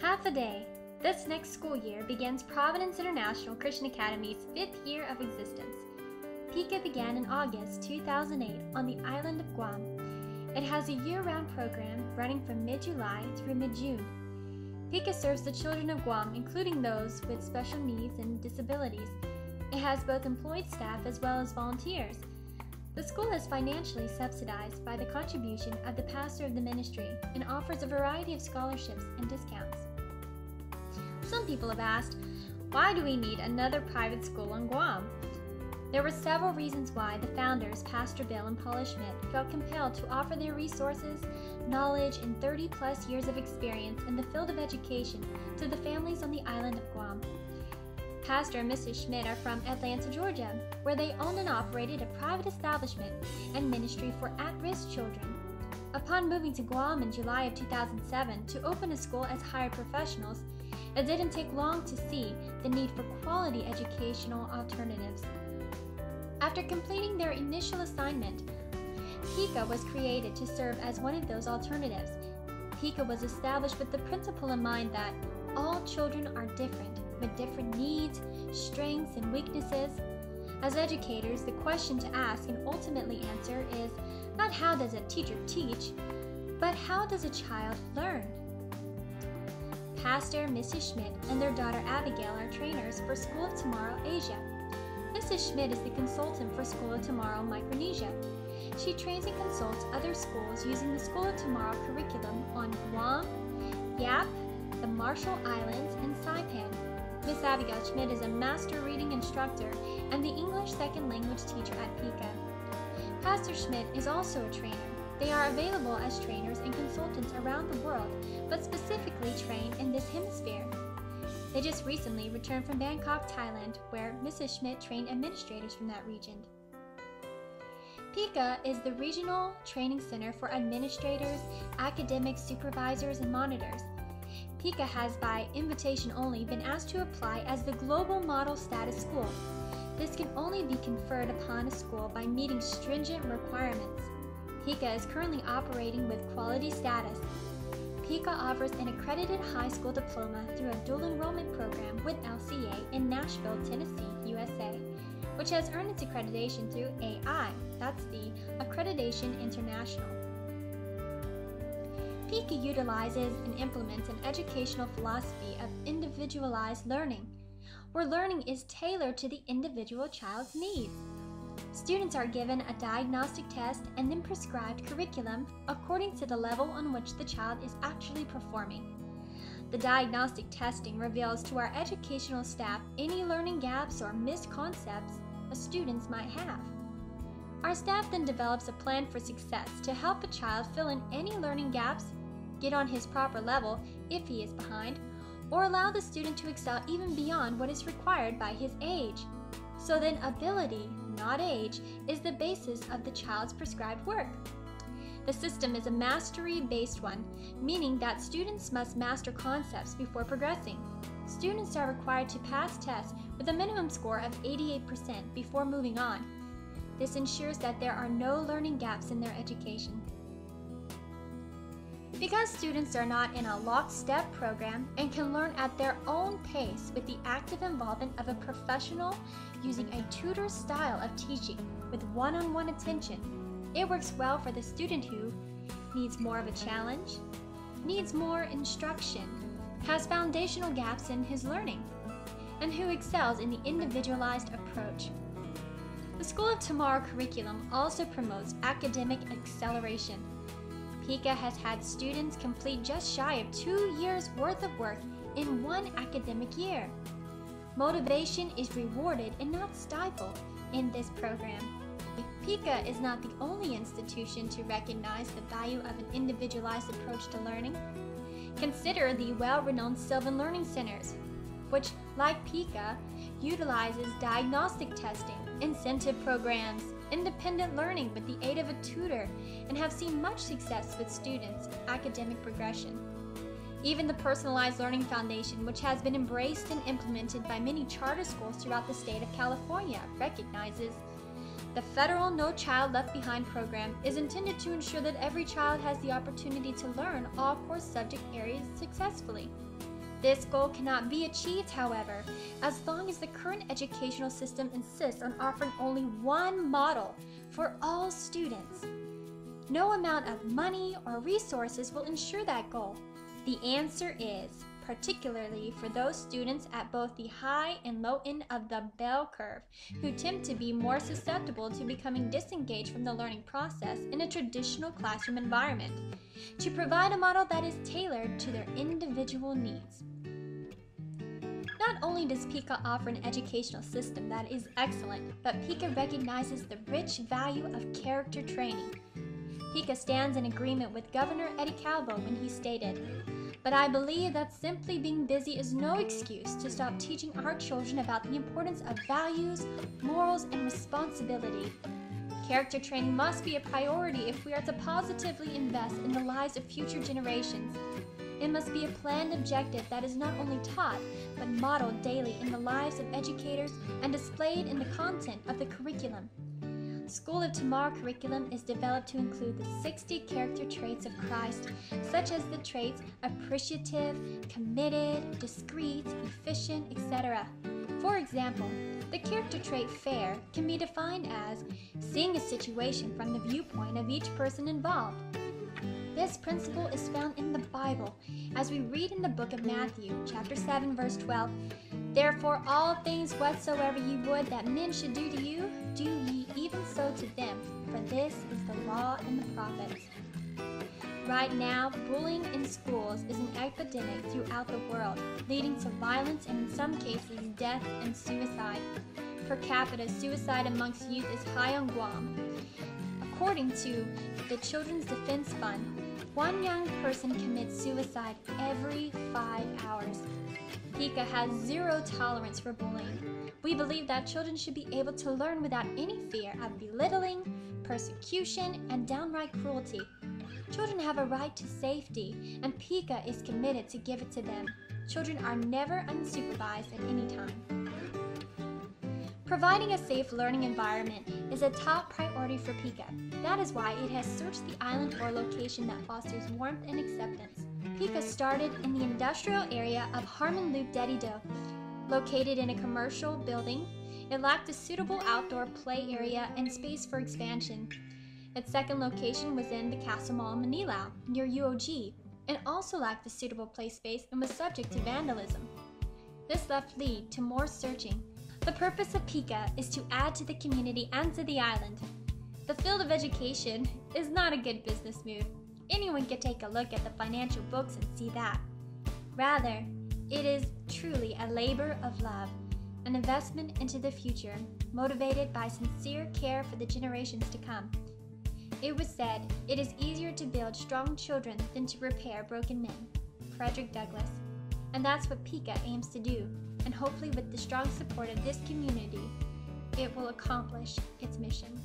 Half a day. This next school year begins Providence International Christian Academy's 5th year of existence. P.I.C.A began in August 2008 on the island of Guam. It has a year-round program running from mid-July through mid-June. P.I.C.A serves the children of Guam, including those with special needs and disabilities. It has both employed staff as well as volunteers. The school is financially subsidized by the contribution of the pastor of the ministry and offers a variety of scholarships and discounts. Some people have asked, why do we need another private school in Guam? There were several reasons why the founders, Pastor Bill and Paula Schmidt, felt compelled to offer their resources, knowledge, and 30-plus years of experience in the field of education to the families on the island of Guam. Pastor and Mrs. Schmidt are from Atlanta, Georgia, where they owned and operated a private establishment and ministry for at-risk children. Upon moving to Guam in July of 2007 to open a school as hired professionals, it didn't take long to see the need for quality educational alternatives. After completing their initial assignment, P.I.C.A was created to serve as one of those alternatives. P.I.C.A was established with the principle in mind that all children are different, with different needs, strengths, and weaknesses. As educators, the question to ask and ultimately answer is not how does a teacher teach, but how does a child learn? Pastor and Mrs. Schmidt and their daughter Abigail are trainers for School of Tomorrow Asia. Mrs. Schmidt is the consultant for School of Tomorrow Micronesia. She trains and consults other schools using the School of Tomorrow curriculum on Guam, Yap, the Marshall Islands, and Saipan. Miss Abigail Schmidt is a master reading instructor and the English second language teacher at P.I.C.A. Pastor Schmidt is also a trainer. They are available as trainers and consultants around the world, but specifically train in this hemisphere. They just recently returned from Bangkok, Thailand, where Mrs. Schmidt trained administrators from that region. P.I.C.A is the regional training center for administrators, academic supervisors, and monitors. P.I.C.A has, by invitation only, been asked to apply as the Global Model Status School. This can only be conferred upon a school by meeting stringent requirements. P.I.C.A is currently operating with quality status. P.I.C.A offers an accredited high school diploma through a dual enrollment program with LCA in Nashville, Tennessee, USA, which has earned its accreditation through AI, that's the Accreditation International. P.I.C.A utilizes and implements an educational philosophy of individualized learning, where learning is tailored to the individual child's needs. Students are given a diagnostic test and then prescribed curriculum according to the level on which the child is actually performing. The diagnostic testing reveals to our educational staff any learning gaps or missed concepts the students might have. Our staff then develops a plan for success to help a child fill in any learning gaps, get on his proper level if he is behind, or allow the student to excel even beyond what is required by his age. So then ability, not age, is the basis of the child's prescribed work. The system is a mastery-based one, meaning that students must master concepts before progressing. Students are required to pass tests with a minimum score of 88% before moving on. This ensures that there are no learning gaps in their education. Because students are not in a lockstep program and can learn at their own pace with the active involvement of a professional using a tutor style of teaching with one-on-one attention, it works well for the student who needs more of a challenge, needs more instruction, has foundational gaps in his learning, and who excels in the individualized approach. The School of Tomorrow curriculum also promotes academic acceleration. P.I.C.A has had students complete just shy of 2 years' worth of work in one academic year. Motivation is rewarded and not stifled in this program. P.I.C.A is not the only institution to recognize the value of an individualized approach to learning. Consider the well-renowned Sylvan Learning Centers, which, like P.I.C.A, utilizes diagnostic testing, incentive programs, independent learning with the aid of a tutor, and have seen much success with students' academic progression. Even the Personalized Learning Foundation, which has been embraced and implemented by many charter schools throughout the state of California, recognizes the federal No Child Left Behind program is intended to ensure that every child has the opportunity to learn all core subject areas successfully. This goal cannot be achieved, however, as long as the current educational system insists on offering only one model for all students. No amount of money or resources will ensure that goal. The answer is, particularly for those students at both the high and low end of the bell curve, who tend to be more susceptible to becoming disengaged from the learning process in a traditional classroom environment, to provide a model that is tailored to their individual needs. Not only does P.I.C.A offer an educational system that is excellent, but P.I.C.A recognizes the rich value of character training. P.I.C.A stands in agreement with Governor Eddie Calvo when he stated, "But I believe that simply being busy is no excuse to stop teaching our children about the importance of values, morals, and responsibility. Character training must be a priority if we are to positively invest in the lives of future generations. It must be a planned objective that is not only taught, but modeled daily in the lives of educators and displayed in the content of the curriculum. School of Tomorrow curriculum is developed to include the 60 character traits of Christ, such as the traits appreciative, committed, discreet, efficient, etc. For example, the character trait fair can be defined as seeing a situation from the viewpoint of each person involved. This principle is found in the Bible, as we read in the book of Matthew, chapter 7, verse 12, "Therefore all things whatsoever ye would that men should do to you, do ye even so to them, for this is the law and the prophets." Right now, bullying in schools is an epidemic throughout the world, leading to violence and in some cases death and suicide. Per capita suicide amongst youth is high on Guam. According to the Children's Defense Fund, one young person commits suicide every 5 hours. P.I.C.A has zero tolerance for bullying. We believe that children should be able to learn without any fear of belittling, persecution, and downright cruelty. Children have a right to safety, and P.I.C.A is committed to give it to them. Children are never unsupervised at any time. Providing a safe learning environment is a top priority for P.I.C.A. That is why it has searched the island for a location that fosters warmth and acceptance. P.I.C.A started in the industrial area of Harmon Loop Dedido. Located in a commercial building, it lacked a suitable outdoor play area and space for expansion. Its second location was in the Castle Mall, Manila, near UOG, and also lacked a suitable play space and was subject to vandalism. This left lead to more searching. The purpose of P.I.C.A is to add to the community and to the island. The field of education is not a good business move. Anyone can take a look at the financial books and see that. Rather, it is truly a labor of love, an investment into the future, motivated by sincere care for the generations to come. It was said, "It is easier to build strong children than to repair broken men." Frederick Douglass. And that's what P.I.C.A aims to do, and hopefully with the strong support of this community, it will accomplish its mission.